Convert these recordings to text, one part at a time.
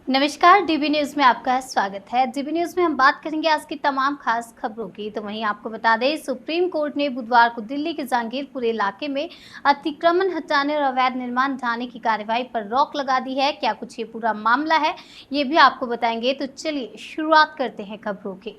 नमस्कार, dB news में आपका स्वागत है। डीबी न्यूज में हम बात करेंगे आज की तमाम खास खबरों की। तो वहीं आपको बता दें, सुप्रीम कोर्ट ने बुधवार को दिल्ली के जहांगीरपुर इलाके में अतिक्रमण हटाने और अवैध निर्माण ढाने की कार्रवाई पर रोक लगा दी है। क्या कुछ ये पूरा मामला है, ये भी आपको बताएंगे। तो चलिए शुरुआत करते हैं खबरों की।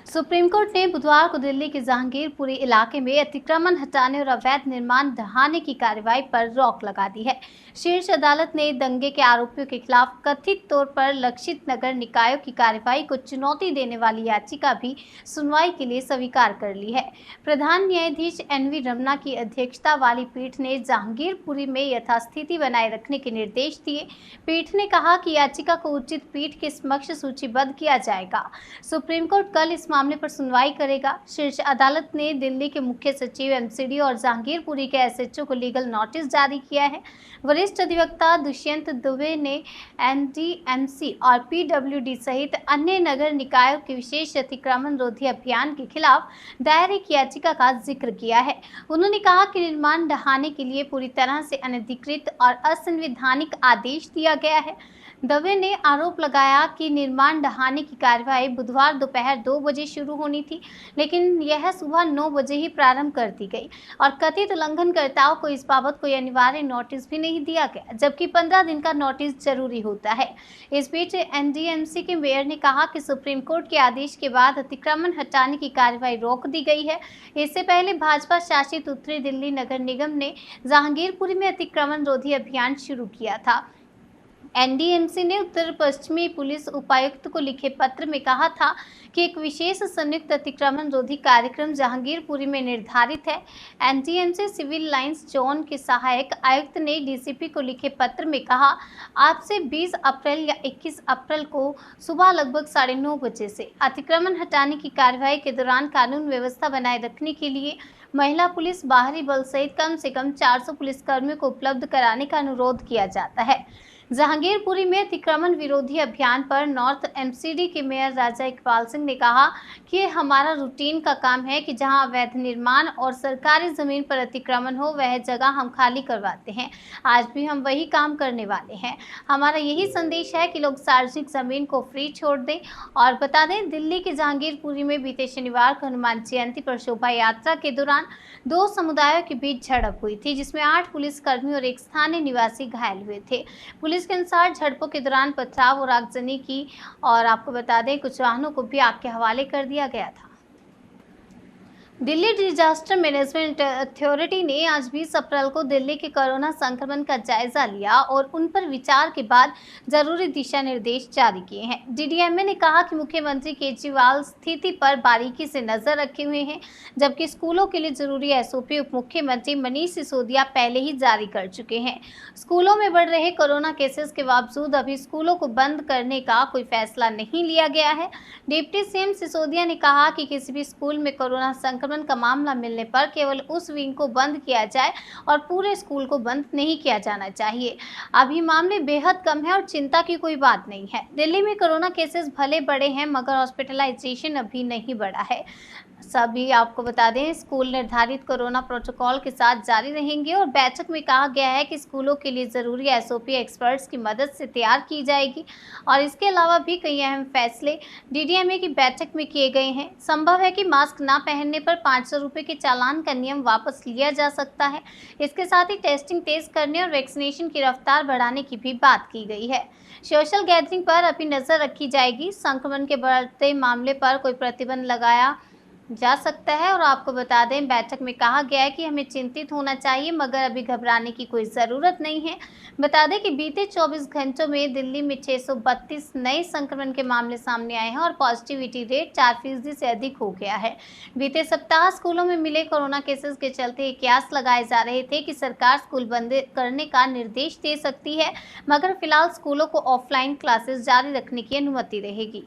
सुप्रीम कोर्ट ने बुधवार को दिल्ली के जहांगीरपुरी इलाके में अतिक्रमण हटाने और अवैध निर्माण ढहाने की कार्रवाई पर रोक लगा दी है। शीर्ष अदालत ने दंगे के आरोपियों के खिलाफ कथित तौर पर लक्षित नगर निकायों की कार्रवाई को चुनौती देने वाली याचिका भी सुनवाई के लिए स्वीकार कर ली है। प्रधान न्यायाधीश एनवी रमना की अध्यक्षता वाली पीठ ने जहांगीरपुरी में यथास्थिति बनाए रखने के निर्देश दिए। पीठ ने कहा कि याचिका को उचित पीठ के समक्ष सूचीबद्ध किया जाएगा। सुप्रीम कोर्ट कल इस मामले पर सुनवाई करेगा। शीर्ष अदालत ने दिल्ली के मुख्य सचिव एमसीडी और जहांगीरपुरी के एसएचओ को लीगल नोटिस जारी किया है। वरिष्ठ अधिवक्ता दुष्यंत दुबे ने एनडीएमसी और पीडब्ल्यूडी सहित अन्य नगर निकायों के विशेष अतिक्रमण रोधी अभियान के खिलाफ दायर एक याचिका का जिक्र किया है। उन्होंने कहा कि निर्माण ढहाने के लिए पूरी तरह से अनधिकृत और असंवैधानिक आदेश दिया गया है। दवे ने आरोप लगाया कि निर्माण ढहाने की कार्रवाई बुधवार दोपहर 2 बजे शुरू होनी थी, लेकिन यह सुबह 9 बजे ही प्रारंभ कर दी गई और कथित उल्लंघनकर्ताओं को इस बाबत कोई अनिवार्य नोटिस भी नहीं दिया गया, जबकि 15 दिन का नोटिस जरूरी होता है। इस बीच एनडीएमसी के मेयर ने कहा कि सुप्रीम कोर्ट के आदेश के बाद अतिक्रमण हटाने की कार्रवाई रोक दी गई है। इससे पहले भाजपा शासित उत्तरी दिल्ली नगर निगम ने जहांगीरपुरी में अतिक्रमण रोधी अभियान शुरू किया था। एनडीएमसी ने उत्तर पश्चिमी पुलिस उपायुक्त को लिखे पत्र में कहा था कि एक विशेष संयुक्त अतिक्रमण रोधी कार्यक्रम जहांगीरपुरी में निर्धारित है। एनडीएमसी सिविल लाइंस जोन के सहायक आयुक्त ने डीसीपी को लिखे पत्र में कहा, आपसे 20 अप्रैल या 21 अप्रैल को सुबह लगभग 9:30 बजे से अतिक्रमण हटाने की कार्रवाई के दौरान कानून व्यवस्था बनाए रखने के लिए महिला पुलिस, बाहरी बल सहित कम से कम 400 पुलिसकर्मियों को उपलब्ध कराने का अनुरोध किया जाता है। जहांगीरपुरी में अतिक्रमण विरोधी अभियान पर नॉर्थ एमसीडी के मेयर राजा इकबाल सिंह ने कहा कि हमारा रूटीन का काम है कि जहां अवैध निर्माण और सरकारी जमीन पर अतिक्रमण हो, वह जगह हम खाली करवाते हैं। आज भी हम वही काम करने वाले हैं। हमारा यही संदेश है कि लोग सार्वजनिक जमीन को फ्री छोड़ दें। और बता दें, दिल्ली के जहांगीरपुरी में बीते शनिवार को हनुमान जयंती पर शोभा यात्रा के दौरान 2 समुदायों के बीच झड़प हुई थी, जिसमें 8 पुलिसकर्मी और एक स्थानीय निवासी घायल हुए थे। पुलिस के अनुसार झड़पों के दौरान पथराव और आगजनी की और आपको बता दें, कुछ वाहनों को भी आग के हवाले कर दिया गया था। दिल्ली डिजास्टर मैनेजमेंट अथॉरिटी ने आज 20 अप्रैल को दिल्ली के कोरोना संक्रमण का जायजा लिया और उन पर विचार के बाद जरूरी दिशा निर्देश जारी किए हैं। डीडीएमए ने कहा कि मुख्यमंत्री केजरीवाल स्थिति पर बारीकी से नजर रखे हुए हैं, जबकि स्कूलों के लिए जरूरी एसओपी उप मुख्यमंत्री मनीष सिसोदिया पहले ही जारी कर चुके हैं। स्कूलों में बढ़ रहे कोरोना केसेस के बावजूद अभी स्कूलों को बंद करने का कोई फैसला नहीं लिया गया है। डिप्टी सीएम सिसोदिया ने कहा कि किसी भी स्कूल में कोरोना संक्रमण का मामला मिलने पर केवल उस विंग को बंद किया जाए और पूरे स्कूल को बंद नहीं किया जाना चाहिए। अभी मामले बेहद कम है और चिंता की कोई बात नहीं है। दिल्ली में कोरोना केसेस भले बढ़े हैं, मगर हॉस्पिटलाइजेशन अभी नहीं बढ़ा है। सभी आपको बता दें, स्कूल निर्धारित कोरोना प्रोटोकॉल के साथ जारी रहेंगे और बैठक में कहा गया है कि स्कूलों के लिए जरूरी एसओपी एक्सपर्ट्स की मदद से तैयार की जाएगी। और इसके अलावा भी कई अहम फैसले डीडीएमए की बैठक में किए गए हैं। संभव है कि मास्क न पहनने पर 500 रुपये के चालान का नियम वापस लिया जा सकता है। इसके साथ ही टेस्टिंग तेज करने और वैक्सीनेशन की रफ्तार बढ़ाने की भी बात की गई है। सोशल गैदरिंग पर अभी नजर रखी जाएगी। संक्रमण के बढ़ते मामले पर कोई प्रतिबंध लगाया जा सकता है। और आपको बता दें, बैठक में कहा गया है कि हमें चिंतित होना चाहिए, मगर अभी घबराने की कोई ज़रूरत नहीं है। बता दें कि बीते 24 घंटों में दिल्ली में 632 नए संक्रमण के मामले सामने आए हैं और पॉजिटिविटी रेट 4% से अधिक हो गया है। बीते सप्ताह स्कूलों में मिले कोरोना केसेस के चलते कयास लगाए जा रहे थे कि सरकार स्कूल बंद करने का निर्देश दे सकती है, मगर फिलहाल स्कूलों को ऑफलाइन क्लासेस जारी रखने की अनुमति रहेगी।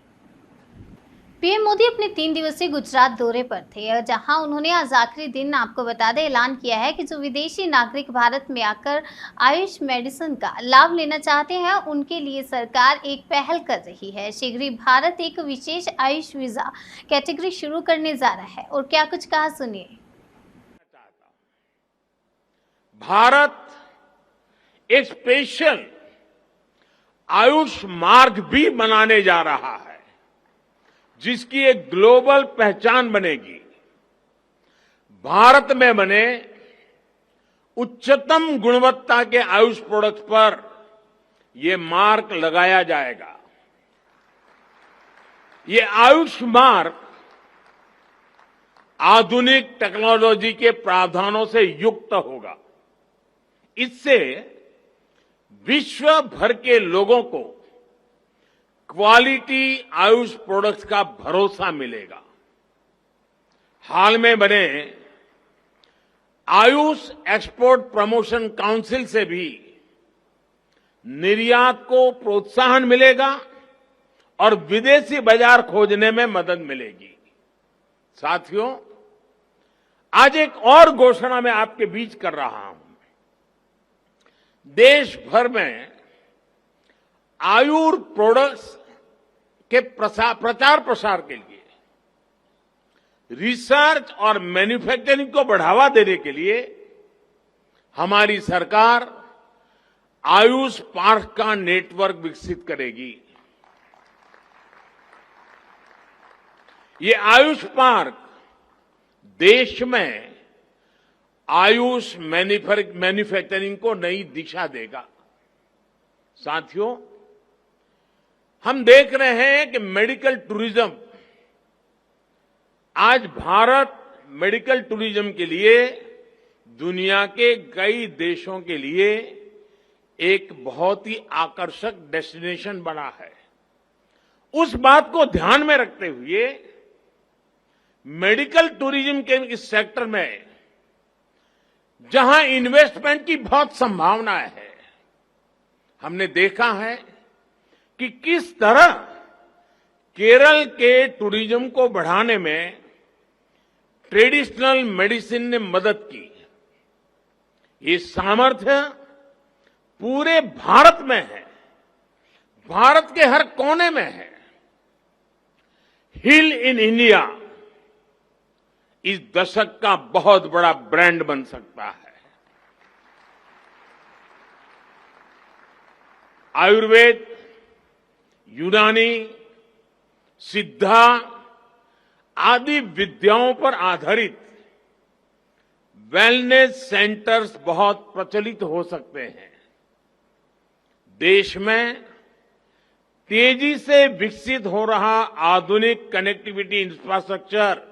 पीएम मोदी अपने 3 दिवसीय गुजरात दौरे पर थे, जहां उन्होंने आज आखिरी दिन आपको बता दें ऐलान किया है कि जो विदेशी नागरिक भारत में आकर आयुष मेडिसिन का लाभ लेना चाहते हैं, उनके लिए सरकार एक पहल कर रही है। शीघ्र ही भारत एक विशेष आयुष वीजा कैटेगरी शुरू करने जा रहा है। और क्या कुछ कहा, सुनिए। भारत एक स्पेशल आयुष मार्ग भी बनाने जा रहा है, जिसकी एक ग्लोबल पहचान बनेगी। भारत में बने उच्चतम गुणवत्ता के आयुष प्रोडक्ट्स पर यह मार्क लगाया जाएगा। ये आयुष मार्क आधुनिक टेक्नोलॉजी के प्रावधानों से युक्त होगा। इससे विश्व भर के लोगों को क्वालिटी आयुष प्रोडक्ट्स का भरोसा मिलेगा। हाल में बने आयुष एक्सपोर्ट प्रमोशन काउंसिल से भी निर्यात को प्रोत्साहन मिलेगा और विदेशी बाजार खोजने में मदद मिलेगी। साथियों, आज एक और घोषणा मैं आपके बीच कर रहा हूं। देश भर में आयुर प्रोडक्ट्स के प्रचार प्रसार के लिए, रिसर्च और मैन्युफैक्चरिंग को बढ़ावा देने के लिए हमारी सरकार आयुष पार्क का नेटवर्क विकसित करेगी। ये आयुष पार्क देश में आयुष मैन्युफैक्चरिंग को नई दिशा देगा। साथियों, हम देख रहे हैं कि मेडिकल टूरिज्म, आज भारत मेडिकल टूरिज्म के लिए दुनिया के कई देशों के लिए एक बहुत ही आकर्षक डेस्टिनेशन बना है। उस बात को ध्यान में रखते हुए मेडिकल टूरिज्म के इस सेक्टर में जहां इन्वेस्टमेंट की बहुत संभावना है, हमने देखा है कि किस तरह केरल के टूरिज्म को बढ़ाने में ट्रेडिशनल मेडिसिन ने मदद की। ये सामर्थ्य पूरे भारत में है, भारत के हर कोने में है। हील इन इंडिया इस दशक का बहुत बड़ा ब्रांड बन सकता है। आयुर्वेद, यूनानी, सिद्धा आदि विद्याओं पर आधारित वेलनेस सेंटर्स बहुत प्रचलित हो सकते हैं। देश में तेजी से विकसित हो रहा आधुनिक कनेक्टिविटी इंफ्रास्ट्रक्चर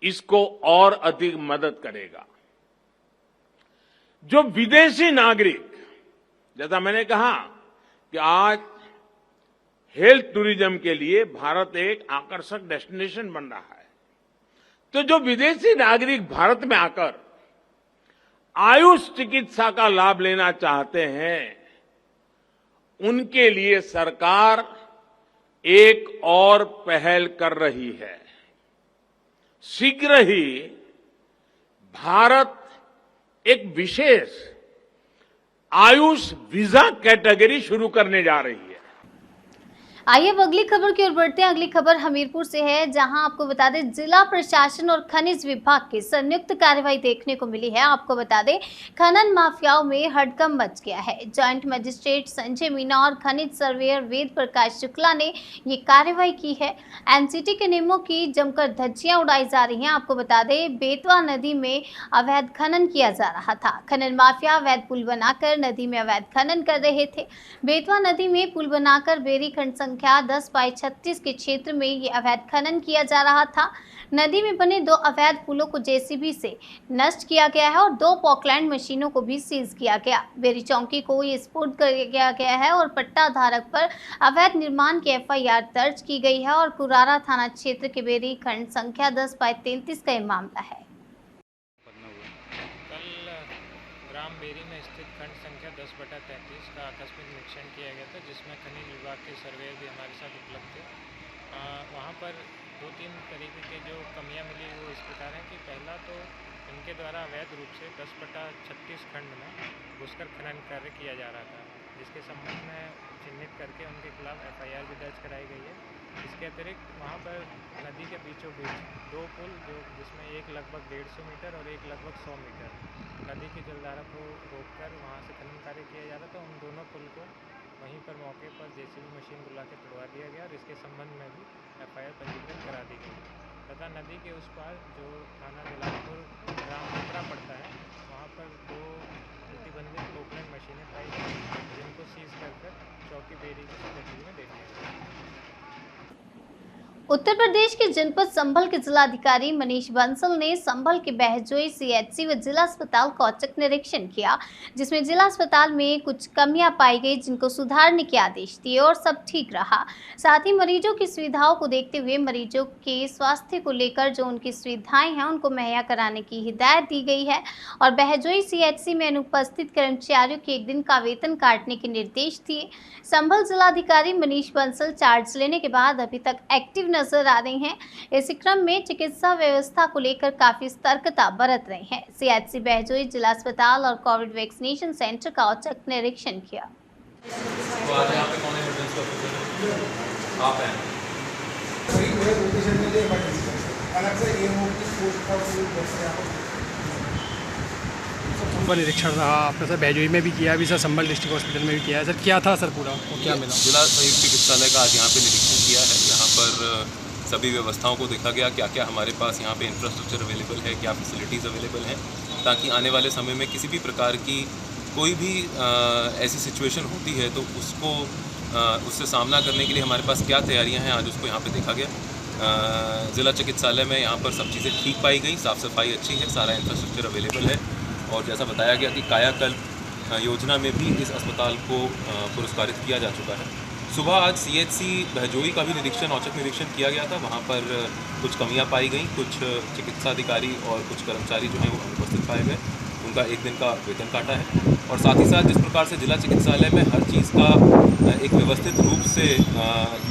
इसको और अधिक मदद करेगा। जो विदेशी नागरिक, जैसा मैंने कहा कि आज हेल्थ टूरिज्म के लिए भारत एक आकर्षक डेस्टिनेशन बन रहा है, तो जो विदेशी नागरिक भारत में आकर आयुष चिकित्सा का लाभ लेना चाहते हैं, उनके लिए सरकार एक और पहल कर रही है। शीघ्र ही भारत एक विशेष आयुष वीजा कैटेगरी शुरू करने जा रही है। आइए अब अगली खबर की ओर बढ़ते हैं। अगली खबर हमीरपुर से है, जहां आपको बता दें जिला प्रशासन और खनिज विभाग की संयुक्त कार्रवाई देखने को मिली है। आपको बता दें खनन माफियाओं में हड़कंप मच गया है। जॉइंट मजिस्ट्रेट संजय मीना और खनिज सर्वेयर वेद प्रकाश शुक्ला ने ये कार्रवाई की है। एनजीटी के नियमों की जमकर धज्जियां उड़ाई जा रही हैं। आपको बता दें बेतवा नदी में अवैध खनन किया जा रहा था। खनन माफिया अवैध पुल बनाकर नदी में अवैध खनन कर रहे थे। बेतवा नदी में पुल बनाकर बेरी खंड संख्या 10/36 के क्षेत्र में ये अवैध खनन किया जा रहा था। नदी में बने 2 अवैध पुलों को जेसीबी से नष्ट किया गया है और 2 पॉकलैंड मशीनों को भी सीज किया गया। बेरी चौकी को ये स्पुर्द कर दिया गया है और पट्टा धारक पर अवैध निर्माण की एफआईआर दर्ज की गई है और कुरारा थाना क्षेत्र के बेरी खंड संख्या 10/33 का ये मामला है। ग्राम बेरी में स्थित खंड संख्या 10/33 का आकस्मिक निरीक्षण किया गया था, जिसमें खनिज विभाग के सर्वेयर भी हमारे साथ उपलब्ध थे। वहाँ पर 2-3 तरीके के जो कमियाँ मिली वो इस प्रकार हैं कि पहला तो इनके द्वारा अवैध रूप से 10/36 खंड में घुसकर खनन कार्य किया जा रहा था, जिसके संबंध में चिन्हित करके उनके खिलाफ एफआईआर भी दर्ज कराई गई है। इसके अतिरिक्त वहाँ पर नदी के बीचों बीच 2 पुल, जिसमें एक लगभग 150 मीटर और एक लगभग 100 मीटर नदी की जलधारा को रोककर वहाँ से खनन कार्य किया जा रहा था, उन दोनों पुल को वहीं पर मौके पर जेसीबी मशीन बुला के तुड़वा दिया गया और इसके संबंध में भी एफआईआर पंजीकृत करा दी गई तथा नदी के उस पार जो थाना बिलासपुर ग्राम पिपरा पड़ता है वहाँ पर 2 प्रतिबंधित पोकलैंड मशीनें पाई गई जिनको सीज कर चौकी बेरी की सिक्योरिटी में दे दिया गया। उत्तर प्रदेश के जनपद संभल के जिलाधिकारी मनीष बंसल ने संभल के बहजोई सीएचसी व जिला अस्पताल का औचक निरीक्षण किया, जिसमें जिला अस्पताल में कुछ कमियां पाई गई जिनको सुधारने के आदेश दिए और सब ठीक रहा। साथ ही मरीजों की सुविधाओं को देखते हुए मरीजों के स्वास्थ्य को लेकर जो उनकी सुविधाएं हैं उनको मुहैया कराने की हिदायत दी गई है और बहजोई सीएचसी में अनुपस्थित कर्मचारियों के 1 दिन का वेतन काटने के निर्देश दिए। संभल जिलाधिकारी मनीष बंसल चार्ज लेने के बाद अभी तक एक्टिव नजर आ रही हैं। इस क्रम में चिकित्सा व्यवस्था को लेकर काफी सतर्कता बरत रही है। सीएचसी बहजोई जिला अस्पताल और कोविड वैक्सीनेशन सेंटर का औचक निरीक्षण किया। तो आज यहाँ पे कौन इमरजेंसी ऑफिसर है? आप हैं। संभल निरीक्षण रहा आपने सर, बहजोई में भी किया, अभी सर संभल डिस्ट्रिक्ट हॉस्पिटल में भी किया है सर। क्या था सर पूरा और क्या मिला? जिला संयुक्त चिकित्सालय का आज यहाँ पे निरीक्षण किया है। यहाँ पर सभी व्यवस्थाओं को देखा गया, क्या क्या हमारे पास यहाँ पे इंफ्रास्ट्रक्चर अवेलेबल है, क्या फैसिलिटीज़ अवेलेबल हैं, ताकि आने वाले समय में किसी भी प्रकार की कोई भी ऐसी सिचुएशन होती है तो उससे सामना करने के लिए हमारे पास क्या तैयारियाँ हैं, आज उसको यहाँ पर देखा गया। ज़िला चिकित्सालय में यहाँ पर सब चीज़ें ठीक पाई गई, साफ़ सफाई अच्छी है, सारा इंफ्रास्ट्रक्चर अवेलेबल है और जैसा बताया गया कि कायाकल्प योजना में भी इस अस्पताल को पुरस्कारित किया जा चुका है। सुबह आज सीएचसी बहजोई का भी औचक निरीक्षण किया गया था। वहाँ पर कुछ कमियां पाई गई, कुछ चिकित्सा अधिकारी और कुछ कर्मचारी जो हैं वो अनुपस्थित पाए गए, उनका 1 दिन का वेतन काटा है। और साथ ही साथ जिस प्रकार से जिला चिकित्सालय में हर चीज़ का एक व्यवस्थित रूप से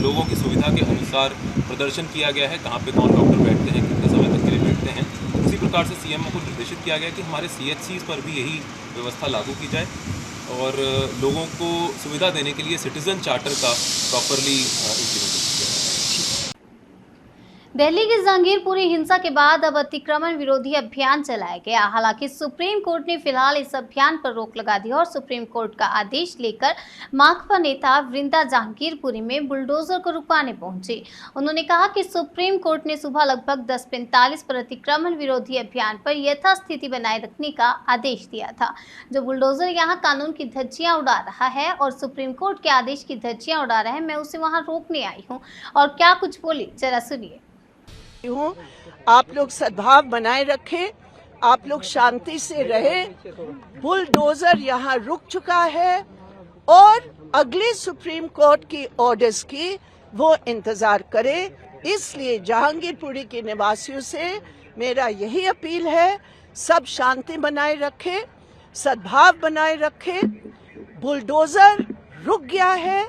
लोगों की सुविधा के अनुसार प्रदर्शन किया गया है, कहाँ पे कौन डॉक्टर बैठते हैं, कितने समय तक के लिए बैठते हैं, उसी प्रकार से सीएमओ को निर्देशित किया गया कि हमारे सीएचसीज़ पर भी यही व्यवस्था लागू की जाए और लोगों को सुविधा देने के लिए सिटीजन चार्टर का प्रॉपरली इम्प्लीमेंट किया जाए। दिल्ली की जहांगीरपुरी हिंसा के बाद अब अतिक्रमण विरोधी अभियान चलाया गया। हालांकि सुप्रीम कोर्ट ने फिलहाल इस अभियान पर रोक लगा दी और सुप्रीम कोर्ट का आदेश लेकर माकपा नेता वृंदा जहांगीरपुरी में बुलडोजर को रुकवाने पहुंची। उन्होंने कहा कि सुप्रीम कोर्ट ने सुबह लगभग 10:45 पर अतिक्रमण विरोधी अभियान पर यथास्थिति बनाए रखने का आदेश दिया था। जो बुलडोजर यहाँ कानून की धज्जियां उड़ा रहा है और सुप्रीम कोर्ट के आदेश की धज्जियां उड़ा रहा है, मैं उसे वहाँ रोकने आई हूँ। और क्या कुछ बोली, जरा सुनिए। आप लोग सद्भाव बनाए रखें, आप लोग शांति से रहे। बुलडोजर यहाँ रुक चुका है और अगले सुप्रीम कोर्ट की ऑर्डर्स की वो इंतजार करे। इसलिए जहांगीरपुरी के निवासियों से मेरा यही अपील है, सब शांति बनाए रखें, सद्भाव बनाए रखें। बुलडोजर रुक गया है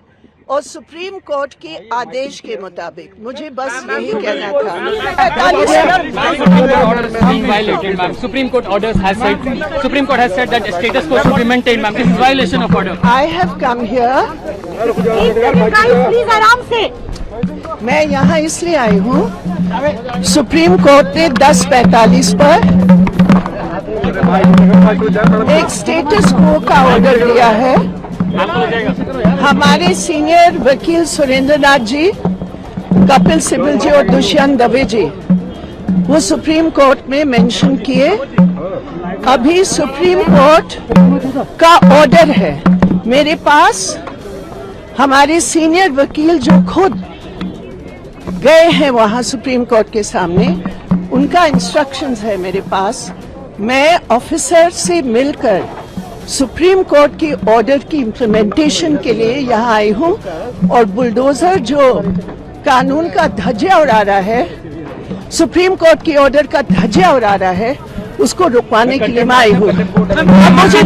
और सुप्रीम कोर्ट के आदेश के मुताबिक मुझे बस यही कहना था। Supreme Court orders has said, Supreme Court has said that status quo should be maintained, ma'am. This is violation of order. I have come here. Please आराम से। मैं यहाँ इसलिए आई हूँ, सुप्रीम कोर्ट ने 10:45 पर एक स्टेटस क्वो का ऑर्डर दिया है। हमारे सीनियर वकील सुरेंद्र नाथ जी, कपिल सिब्बल जी और दुष्यंत दवे जी वो सुप्रीम कोर्ट में मेंशन किए। अभी सुप्रीम कोर्ट का ऑर्डर है मेरे पास। हमारे सीनियर वकील जो खुद गए हैं वहां सुप्रीम कोर्ट के सामने, उनका इंस्ट्रक्शंस है मेरे पास। मैं ऑफिसर से मिलकर सुप्रीम कोर्ट की ऑर्डर की इम्प्लीमेंटेशन के लिए यहाँ आई हूँ और बुलडोजर जो कानून का धज्जिया उड़ा रहा है, सुप्रीम कोर्ट की ऑर्डर का धज्जिया उड़ा रहा है, उसको रुकवाने के लिए मैं आई हूँ। मुझे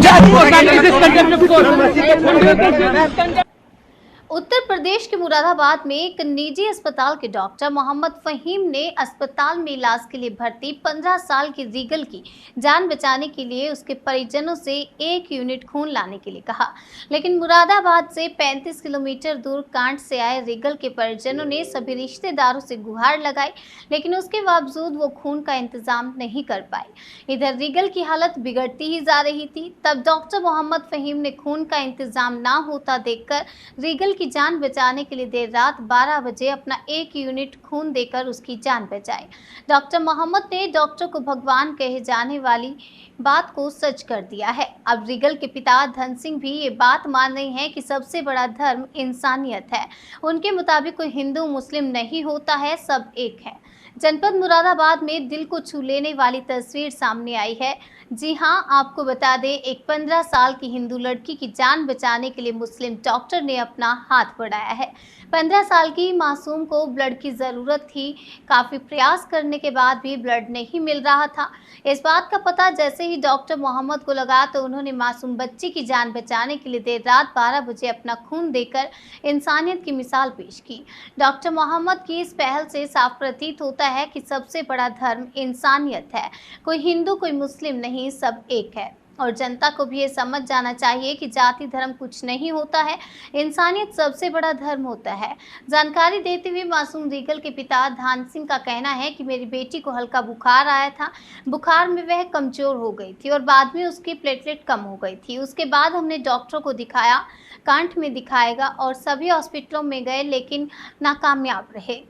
उत्तर प्रदेश के मुरादाबाद में एक निजी अस्पताल के डॉक्टर मोहम्मद फहीम ने अस्पताल में इलाज के लिए भर्ती 15 साल की रीगल की जान बचाने के लिए उसके परिजनों से 1 यूनिट खून लाने के लिए कहा। लेकिन मुरादाबाद से 35 किलोमीटर दूर कांट से आए रीगल के परिजनों ने सभी रिश्तेदारों से गुहार लगाई, लेकिन उसके बावजूद वो खून का इंतजाम नहीं कर पाए। इधर रीगल की हालत बिगड़ती ही जा रही थी। तब डॉक्टर मोहम्मद फहीम ने खून का इंतजाम ना होता देखकर रीगल की जान बचाने के लिए देर रात 12 बजे अपना 1 यूनिट खून देकर उसकी जान बचाई। डॉक्टर मोहम्मद ने डॉक्टर को भगवान कहे जाने वाली बात को सच कर दिया है। अब रीगल के पिता धन सिंह भी ये बात मान रहे हैं कि सबसे बड़ा धर्म इंसानियत है। उनके मुताबिक कोई हिंदू मुस्लिम नहीं होता है, सब एक है। जनपद मुरादाबाद में दिल को छू लेने वाली तस्वीर सामने आई है। जी हां, आपको बता दें, एक 15 साल की हिंदू लड़की की जान बचाने के लिए मुस्लिम डॉक्टर ने अपना हाथ बढ़ाया है। 15 साल की मासूम को ब्लड की ज़रूरत थी। काफ़ी प्रयास करने के बाद भी ब्लड नहीं मिल रहा था। इस बात का पता जैसे ही डॉक्टर मोहम्मद को लगा तो उन्होंने मासूम बच्ची की जान बचाने के लिए देर रात 12 बजे अपना खून देकर इंसानियत की मिसाल पेश की। डॉक्टर मोहम्मद की इस पहल से साफ प्रतीत होता है कि सबसे बड़ा धर्म इंसानियत है। कोई हिंदू कोई मुस्लिम नहीं, सब एक है। और जनता को भी ये समझ जाना चाहिए कि जाति धर्म कुछ नहीं होता है, इंसानियत सबसे बड़ा धर्म होता है। जानकारी देते हुए मासूम रीगल के पिता धान सिंह का कहना है कि मेरी बेटी को हल्का बुखार आया था। बुखार में वह कमज़ोर हो गई थी और बाद में उसकी प्लेटलेट कम हो गई थी। उसके बाद हमने डॉक्टरों को दिखाया, कांट में दिखाएगा और सभी हॉस्पिटलों में गए, लेकिन नाकामयाब रहे।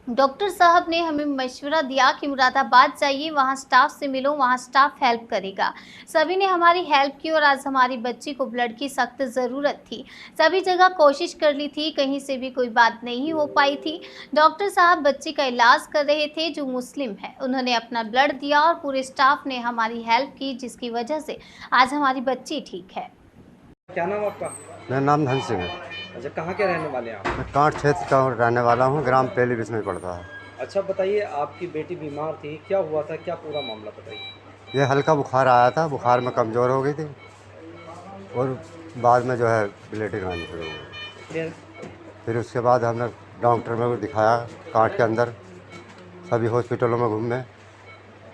डॉक्टर साहब ने हमें मशवरा दिया कि मुरादाबाद जाइए, वहाँ स्टाफ से मिलो, वहाँ स्टाफ हेल्प करेगा। सभी ने हमारी हेल्प की और आज हमारी बच्ची को ब्लड की सख्त ज़रूरत थी। सभी जगह कोशिश कर ली थी, कहीं से भी कोई बात नहीं हो पाई थी। डॉक्टर साहब बच्ची का इलाज कर रहे थे जो मुस्लिम है। उन्होंने अपना ब्लड दिया और पूरे स्टाफ ने हमारी हेल्प की, जिसकी वजह से आज हमारी बच्ची ठीक है। क्या नाम आपका? मेरा नाम धन सिंह है। अच्छा, कहाँ के रहने वाले हैं आप? मैं कांट क्षेत्र का रहने वाला हूँ, ग्राम पेलीबिस में पड़ता है। अच्छा, बताइए, आपकी बेटी बीमार थी, क्या हुआ था, क्या पूरा मामला बताइए। ये हल्का बुखार आया था, बुखार में कमज़ोर हो गई थी और बाद में जो है ब्लीडिंग आनी शुरू हो गई। फिर उसके बाद हमने डॉक्टर में को दिखाया, कांट के अंदर सभी हॉस्पिटलों में घूमे,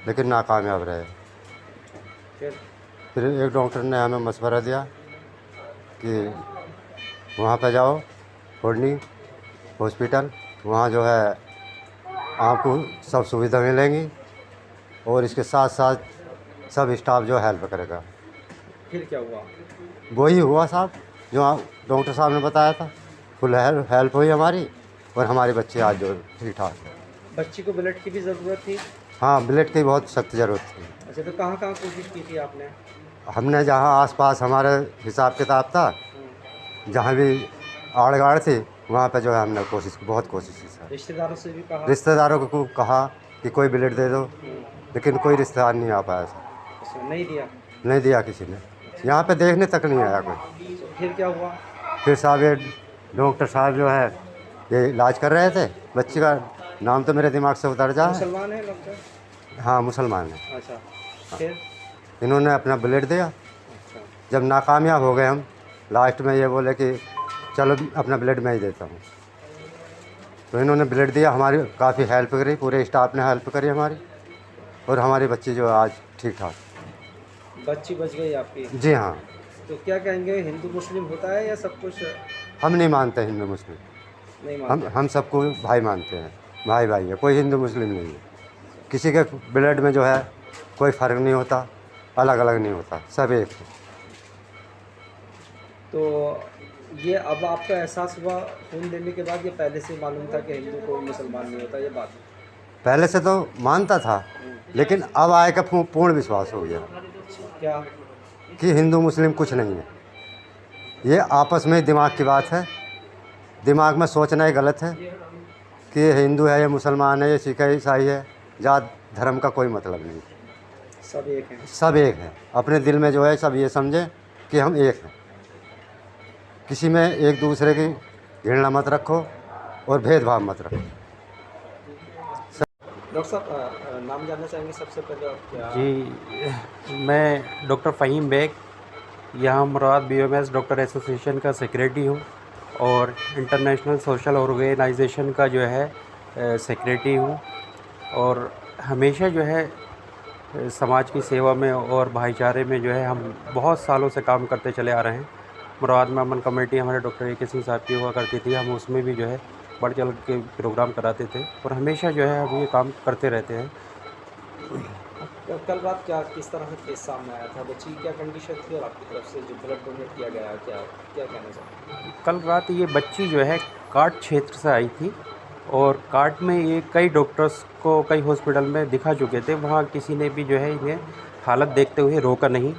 लेकिन नाकामयाब रहे। फिर एक डॉक्टर ने हमें मशवरा दिया कि वहाँ पे जाओ, फोर्नी हॉस्पिटल, वहाँ जो है आपको सब सुविधा मिलेंगी और इसके साथ साथ सब स्टाफ जो हेल्प करेगा। फिर क्या हुआ? वही हुआ साहब जो आप डॉक्टर साहब ने बताया था। फुल हेल्प हुई हमारी और हमारी बच्ची आज जो ठीक ठाक है। बच्ची को ब्लड की भी ज़रूरत थी? हाँ, ब्लड की बहुत सख्त ज़रूरत थी। अच्छा, तो कहाँ कहाँ कोशिश की थी आपने? हमने जहाँ आसपास हमारे हिसाब किताब था, जहाँ भी आड़ गाड़ थी, वहाँ पे जो है हमने बहुत कोशिश की सर। रिश्तेदारों से भी कहा? रिश्तेदारों को कहा कि कोई ब्लड दे दो, लेकिन कोई रिश्तेदार नहीं आ पाया सर। अच्छा, नहीं दिया? नहीं दिया किसी ने, यहाँ पे देखने तक नहीं आया कोई। फिर क्या हुआ? फिर साहब ये डॉक्टर साहब जो है ये इलाज कर रहे थे। बच्ची का नाम तो मेरे दिमाग से उतर जा। मुसलमान है डॉक्टर? हाँ, मुसलमान है। अच्छा, फिर? इन्होंने अपना ब्लड दिया। अच्छा, जब नाकामयाब हो गए हम, लास्ट में ये बोले कि चलो अपना ब्लड मैं ही देता हूँ, तो इन्होंने ब्लड दिया। हमारी काफ़ी हेल्प करी, पूरे स्टाफ ने हेल्प करी हमारी, और हमारी बच्ची जो आज ठीक ठाक। बच्ची बच गई आपकी? जी हाँ। तो क्या कहेंगे, हिंदू मुस्लिम होता है या सब कुछ? हम नहीं मानते हिंदू मुस्लिम, नहीं मानते? हम सबको भाई मानते हैं, भाई भाई है, कोई हिंदू मुस्लिम नहीं है। किसी के ब्लड में जो है कोई फ़र्क नहीं होता, अलग अलग नहीं होता, सब एक है। तो ये अब आपका एहसास हुआ खून देने के बाद, ये पहले से मालूम था कि हिंदू कोई मुसलमान नहीं होता, ये बात? पहले से तो मानता था, लेकिन अब आए का पूर्ण विश्वास हो गया। क्या? कि हिंदू मुस्लिम कुछ नहीं है, ये आपस में दिमाग की बात है। दिमाग में सोचना ही गलत है कि ये हिंदू है, ये मुसलमान है, ये सिख है, ईसाई है, जात धर्म का कोई मतलब नहीं। सब एक हैं? सब एक है। अपने दिल में जो है सब ये समझे कि हम एक हैं। किसी में एक दूसरे की घृणा मत रखो और भेदभाव मत रखो। डॉक्टर साहब, नाम जानना चाहेंगे सबसे पहले आप? क्या? जी, मैं डॉक्टर फ़हीम बेग, यहाँ मुराद BOMS डॉक्टर एसोसिएशन का सेक्रेटरी हूँ। और इंटरनेशनल सोशल ऑर्गेनाइजेशन का जो है सेक्रेटरी हूँ और हमेशा जो है समाज की सेवा में और भाईचारे में जो है हम बहुत सालों से काम करते चले आ रहे हैं। मुराद में अमन कमेटी हमारे डॉक्टर ए के सिंह साहब की हुआ करती थी, हम उसमें भी जो है बढ़ चढ़ के प्रोग्राम कराते थे और हमेशा जो है हम ये काम करते रहते हैं। कल रात क्या किस तरह का केस सामने आया था, बच्ची की क्या कंडीशन थी और आपकी तरफ से जो ब्लड डोनेट किया गया क्या क्या कहना चाहते हैं? कल रात ये बच्ची जो है काट क्षेत्र से आई थी और काट में ये कई डॉक्टर्स को कई हॉस्पिटल में दिखा चुके थे, वहाँ किसी ने भी जो है इन्हें हालत देखते हुए रोका नहीं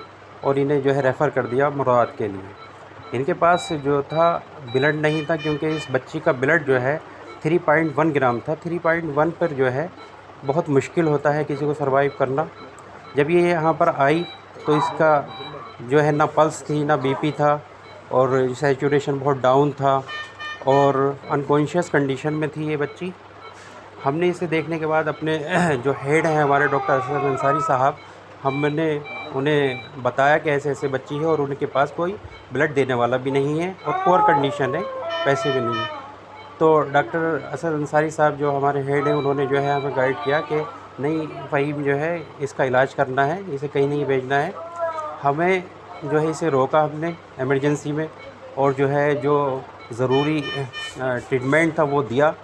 और इन्हें जो है रेफ़र कर दिया मुराद के लिए। इनके पास जो था ब्लड नहीं था क्योंकि इस बच्ची का ब्लड जो है 3.1 ग्राम था। 3.1 पर जो है बहुत मुश्किल होता है किसी को सर्वाइव करना। जब ये यहाँ पर आई तो इसका जो है ना पल्स थी ना बीपी था और सैचुरेशन बहुत डाउन था और अनकॉन्शियस कंडीशन में थी ये बच्ची। हमने इसे देखने के बाद अपने जो हेड हैं हमारे डॉक्टर असद अंसारी साहब, हमने उन्हें बताया कि ऐसे ऐसे बच्ची है और उनके पास कोई ब्लड देने वाला भी नहीं है और पुअर कंडीशन है, पैसे भी नहीं है। तो डॉक्टर असद अंसारी साहब जो हमारे हेड हैं उन्होंने जो है हमें गाइड किया कि नहीं फ़हीम जो है इसका इलाज करना है, इसे कहीं नहीं भेजना है। हमें जो है इसे रोका हमने इमरजेंसी में और जो है जो ज़रूरी ट्रीटमेंट था वो दिया,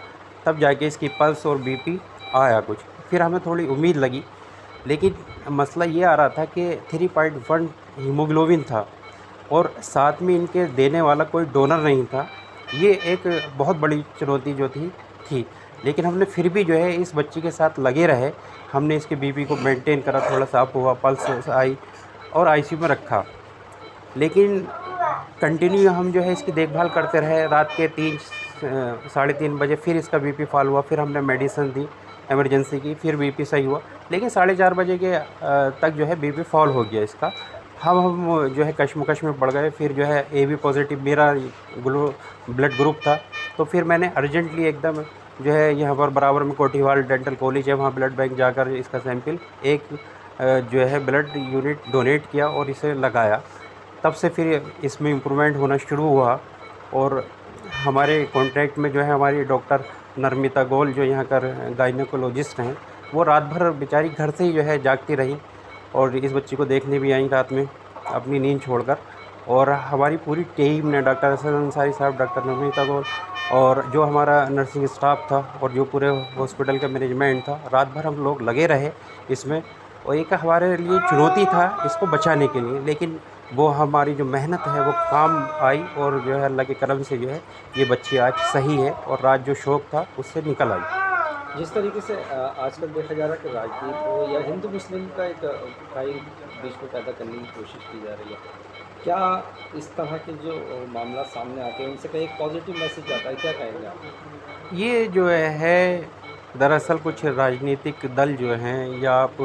तब जाके इसकी पल्स और बीपी आया कुछ। फिर हमें थोड़ी उम्मीद लगी, लेकिन मसला ये आ रहा था कि 3.1 हीमोग्लोबिन था और साथ में इनके देने वाला कोई डोनर नहीं था। ये एक बहुत बड़ी चुनौती जो थी। लेकिन हमने फिर भी जो है इस बच्ची के साथ लगे रहे। हमने इसके बीपी को मेंटेन करा, थोड़ा सा अप हुआ, पल्स आई और आईसीयू में रखा। लेकिन कंटिन्यू हम जो है इसकी देखभाल करते रहे। रात के 3-3:30 बजे फिर इसका बीपी फॉल हुआ, फिर हमने मेडिसिन दी इमरजेंसी की, फिर बीपी सही हुआ। लेकिन 4:30 बजे के तक जो है बीपी फॉल हो गया इसका। हम जो है कश्मकश में पड़ गए। फिर जो है AB पॉजिटिव मेरा ब्लड ग्रुप था, तो फिर मैंने अर्जेंटली एकदम जो है यहाँ पर बराबर में कोठीवाल डेंटल कॉलेज है, वहाँ ब्लड बैंक जाकर इसका सैंपल एक जो है ब्लड यूनिट डोनेट किया और इसे लगाया। तब से फिर इसमें इम्प्रूवमेंट होना शुरू हुआ और हमारे कॉन्टैक्ट में जो है हमारी डॉक्टर नर्मिता गोल जो यहाँ कर गायनेकोलॉजिस्ट हैं, वो रात भर बेचारी घर से ही जो है जागती रही और इस बच्ची को देखने भी आई रात में अपनी नींद छोड़कर। और हमारी पूरी टीम ने डॉक्टर असद अंसारी साहब, डॉक्टर नर्मिता गोल और जो हमारा नर्सिंग स्टाफ था और जो पूरे हॉस्पिटल का मैनेजमेंट था, रात भर हम लोग लगे रहे इसमें। और एक हमारे लिए चुनौती था इसको बचाने के लिए, लेकिन वो हमारी जो मेहनत है वो काम आई और जो है अल्लाह के करम से जो है ये बच्ची आज सही है और रात जो शौक था उससे निकल आई। जिस तरीके से आजकल देखा जा रहा है कि राजनीति को या हिंदू मुस्लिम का एक भाई बीच में पैदा करने की कोशिश की जा रही है, क्या इस तरह के जो मामला सामने आते हैं उनसे कहीं एक पॉजिटिव मैसेज आता है, क्या कहेंगे आप? ये जो है दरअसल कुछ राजनीतिक दल जो हैं या आप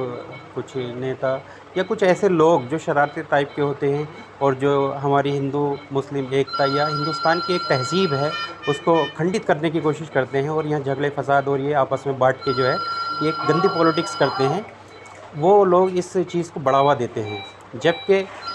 कुछ नेता या कुछ ऐसे लोग जो शरारती टाइप के होते हैं और जो हमारी हिंदू मुस्लिम एकता या हिंदुस्तान की एक तहजीब है उसको खंडित करने की कोशिश करते हैं और यहाँ झगड़े फसाद और ये आपस में बांट के जो है ये एक गंदी पॉलिटिक्स करते हैं। वो लोग इस चीज़ को बढ़ावा देते हैं, जबकि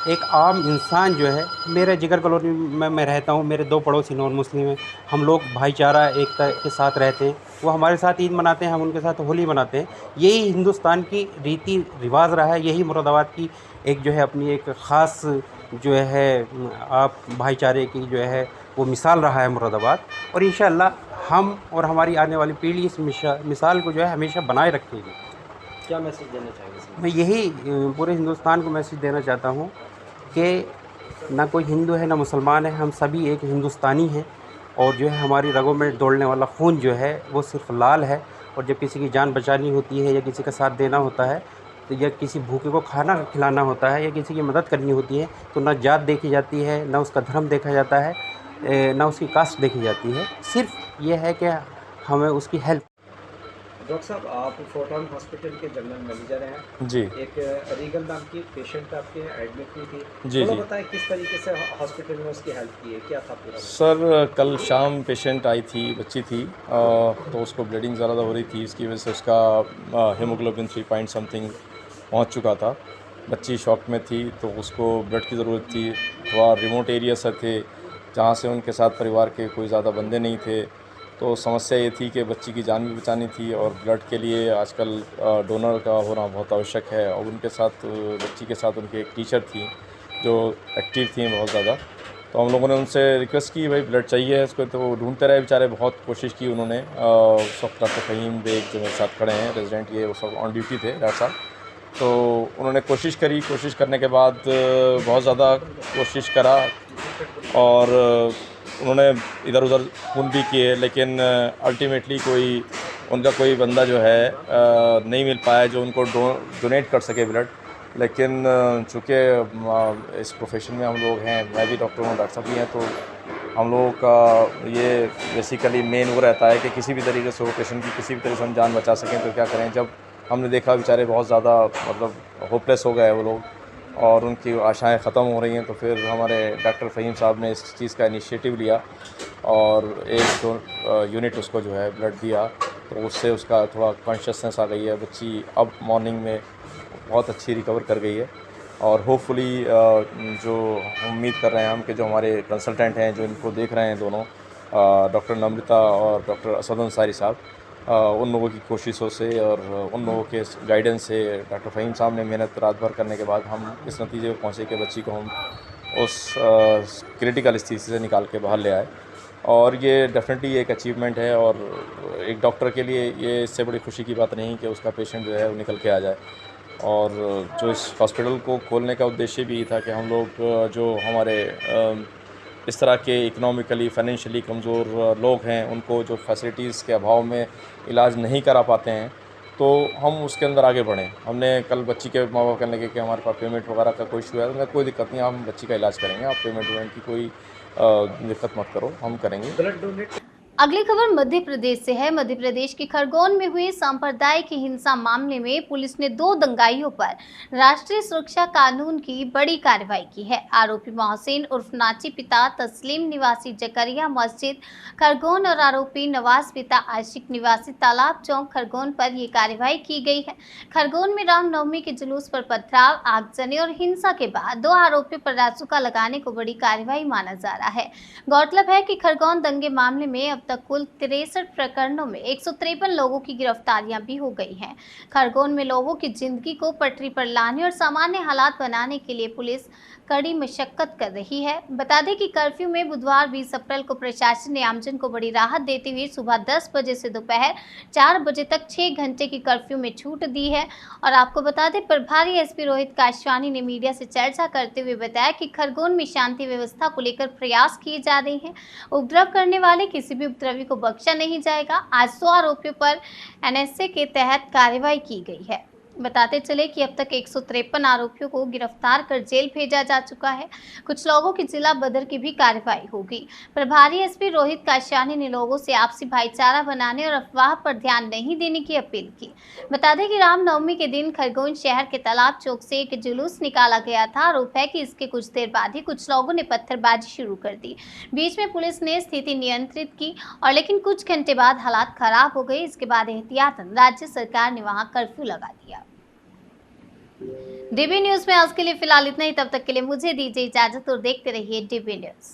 एक आम इंसान जो है, मेरे जिगर कॉलोनी में मैं रहता हूँ, मेरे 2 पड़ोसी नॉन मुस्लिम हैं, हम लोग भाईचारा एकता के साथ रहते हैं। वो हमारे साथ ईद मनाते हैं, हम उनके साथ होली मनाते हैं। यही हिंदुस्तान की रीति रिवाज रहा है, यही मुरादाबाद की एक जो है अपनी एक ख़ास जो है आप भाईचारे की जो है वो मिसाल रहा है मुरादाबाद। और इंशाअल्लाह हम और हमारी आने वाली पीढ़ी इस मिसाल को जो है हमेशा बनाए रखेगी। क्या मैसेज देना चाहेंगे? मैं यही पूरे हिंदुस्तान को मैसेज देना चाहता हूँ कि ना कोई हिंदू है ना मुसलमान है, हम सभी एक हिंदुस्तानी हैं और जो है हमारी रगों में दौड़ने वाला खून जो है वो सिर्फ लाल है। और जब किसी की जान बचानी होती है या किसी का साथ देना होता है तो या किसी भूखे को खाना खिलाना होता है या किसी की मदद करनी होती है तो ना जात देखी जाती है, ना उसका धर्म देखा जाता है, ना उसकी कास्ट देखी जाती है। सिर्फ ये है कि हमें उसकी हेल्प। डॉक्टर साहब, आप फोर्टाउन हॉस्पिटल के जनरल मैनेजर हैं जी। एक रीगल नाम की पेशेंट आपके एडमिट हुई थी जी जी। बताएं किस तरीके से हॉस्पिटल में उसकी हेल्प की है, क्या था पूरा? सर कल शाम पेशेंट आई थी, बच्ची थी, तो उसको ब्लीडिंग ज़्यादा हो रही थी, इसकी वजह से उसका हीमोग्लोबिन 3 पॉइंट समथिंग पहुंच चुका था। बच्ची शॉक में थी तो उसको ब्लड की ज़रूरत थी, थोड़ा रिमोट एरिया से थे जहाँ से उनके साथ परिवार के कोई ज़्यादा बंदे नहीं थे। तो समस्या ये थी कि बच्ची की जान भी बचानी थी और ब्लड के लिए आजकल डोनर का होना बहुत आवश्यक है। और उनके साथ बच्ची के साथ उनकी एक टीचर थी जो एक्टिव थी बहुत ज़्यादा। तो हम लोगों ने उनसे रिक्वेस्ट की भाई ब्लड चाहिए है इसको, तो वो ढूंढते रहे बेचारे, बहुत कोशिश की उन्होंने। उस वक्त डॉक्टर फ़हीम बेग जो मेरे साथ खड़े हैं रेजिडेंट, ये उस वक्त ऑन ड्यूटी थे डॉक्टर साहब। तो उन्होंने कोशिश करी, कोशिश करने के बाद बहुत ज़्यादा कोशिश करा और उन्होंने इधर उधर खून भी किए, लेकिन अल्टीमेटली उनका कोई बंदा जो है नहीं मिल पाया जो उनको डोनेट कर सके ब्लड। लेकिन चूँकि इस प्रोफेशन में हम लोग हैं, मैं भी डॉक्टर हूँ, डॉक्टर साहब भी हैं, तो हम लोगों का ये बेसिकली मेन वो रहता है कि किसी भी तरीके से वो पेशेंट की किसी भी तरीके से हम जान बचा सकें तो क्या करें। जब हमने देखा बेचारे बहुत ज़्यादा मतलब होपलेस हो गए वो लोग और उनकी आशाएं ख़त्म हो रही हैं, तो फिर हमारे डॉक्टर फ़हीम साहब ने इस चीज़ का इनिशिएटिव लिया और एक यूनिट उसको जो है ब्लड दिया। तो उससे उसका थोड़ा कॉन्शियसनेस आ गई है। बच्ची अब मॉर्निंग में बहुत अच्छी रिकवर कर गई है और होपफुली जो उम्मीद कर रहे हैं हम कि जो हमारे कंसल्टेंट हैं जो इनको देख रहे हैं दोनों, डॉक्टर नम्रता और डॉक्टर असद अंसारी साहब, उन लोगों की कोशिशों से और उन लोगों के गाइडेंस से, डॉक्टर फ़हीम साहब ने मेहनत रात भर करने के बाद हम इस नतीजे पर पहुँचे कि बच्ची को हम उस क्रिटिकल स्थिति से निकाल के बाहर ले आए। और ये डेफिनेटली एक अचीवमेंट है और एक डॉक्टर के लिए ये इससे बड़ी खुशी की बात नहीं कि उसका पेशेंट जो है वो निकल के आ जाए। और जो इस हॉस्पिटल को खोलने का उद्देश्य भी था कि हम लोग जो हमारे इस तरह के इकोनॉमिकली फाइनेंशियली कमज़ोर लोग हैं उनको जो फैसिलिटीज़ के अभाव में इलाज नहीं करा पाते हैं, तो हम उसके अंदर आगे बढ़ें। हमने कल बच्ची के माँ बाप कहने लगे कि हमारे पास पेमेंट वगैरह का कोई इशू है, तो कोई दिक्कत नहीं, हम बच्ची का इलाज करेंगे, आप पेमेंट वेमेंट की कोई दिक्कत मत करो, हम करेंगे। अगली खबर मध्य प्रदेश से है। मध्य प्रदेश के खरगोन में हुए सांप्रदायिक हिंसा मामले में पुलिस ने 2 दंगाइयों पर राष्ट्रीय सुरक्षा कानून की बड़ी कार्रवाई की है। आरोपी मोहसिन उर्फ नाची पिता तस्लीम निवासी जकरिया मस्जिद खरगोन और आरोपी नवाज पिता आशिक निवासी तालाब चौक खरगोन पर यह कार्रवाई की गई है। खरगोन में रामनवमी के जुलूस पर पथराव, आगजनी और हिंसा के बाद 2 आरोपियों पर रासुका लगाने को बड़ी कार्रवाई माना जा रहा है। गौरतलब है कि खरगोन दंगे मामले में अब तक कुल 63 प्रकरणों में 153 लोगों की गिरफ्तारियां भी हो गई हैं। खरगोन में लोगों की जिंदगी को पटरी पर लाने और सामान्य हालात बनाने के लिए पुलिस कड़ी मशक्कत कर रही है। बता दें कि कर्फ्यू में बुधवार 20 अप्रैल को प्रशासन ने आमजन को बड़ी राहत देते हुए सुबह 10 बजे से दोपहर 4 बजे तक 6 घंटे की कर्फ्यू में छूट दी है। और आपको बता दें, प्रभारी एसपी रोहित काशवानी ने मीडिया से चर्चा करते हुए बताया कि खरगोन में शांति व्यवस्था को लेकर प्रयास किए जा रहे हैं। उपद्रव करने वाले किसी भी उपद्रवी को बख्शा नहीं जाएगा। आज 100 आरोपियों पर एनएसए के तहत कार्रवाई की गई है। बताते चले कि अब तक 153 आरोपियों को गिरफ्तार कर जेल भेजा जा चुका है। कुछ लोगों की जिला बदर की भी कार्रवाई होगी। प्रभारी एसपी रोहित काशवानी ने लोगों से आपसी भाईचारा बनाने और अफवाह पर ध्यान नहीं देने की अपील की। बता दें कि रामनवमी के दिन खरगोन शहर के तालाब चौक से एक जुलूस निकाला गया था। आरोप है कि इसके कुछ देर बाद ही कुछ लोगों ने पत्थरबाजी शुरू कर दी। बीच में पुलिस ने स्थिति नियंत्रित की और लेकिन कुछ घंटे बाद हालात खराब हो गए। इसके बाद एहतियातन राज्य सरकार ने वहां कर्फ्यू लगा दिया। डीबी न्यूज में आज के लिए फिलहाल इतना ही। तब तक के लिए मुझे दीजिए इजाजत और देखते रहिए डीबी न्यूज।